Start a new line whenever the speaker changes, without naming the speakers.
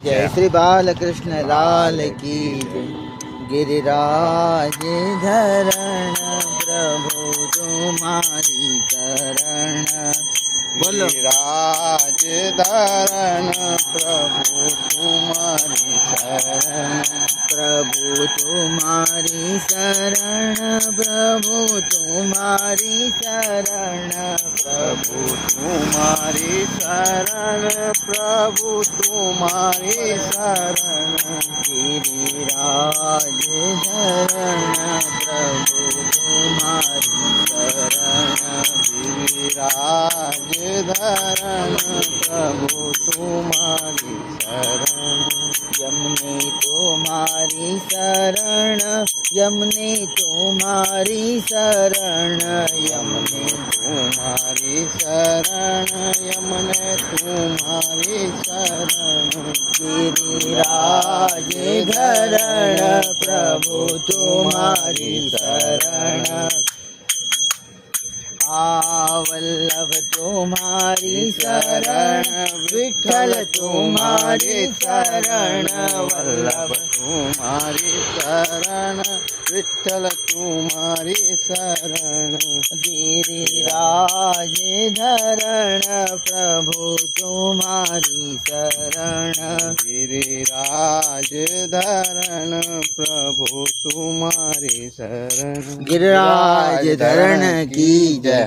जय श्री बालकृष्ण लाल की जय। गिरिराज धरण प्रभु तुम्हारी शरण। बोलो
गिरिराज धरण प्रभु तुम्हारी शरण।
प्रभु तुम्हारी शरण, प्रभु तुम्हारी शरण,
प्रभु तुम्हारी शरण, प्रभु तुम्हारी शरण।
गिरिराज धरण प्रभु तुम्हारी शरण।
गिरिराज धरण प्रभु तुम्हारी शरण।
यमुने तुम्हारी शरण, यमुने तुम्हारी शरण, यमुने
तुम्हारी शरण, यमुने तुम्हारी शरण।
गिरिराज धरण प्रभु तुम्हारी शरण। वल्लभ तुम्हारी शरण, विठ्ठल तुम्हारी शरण,
वल्लभ तुम्हारी शरण, विठ्ठल तुम्हारी शरण।
गिरिराज धरण प्रभु तुम्हारी शरण।
गिरिराज धरण प्रभु तुम्हारी शरण।
गिरिराज धरण की जय।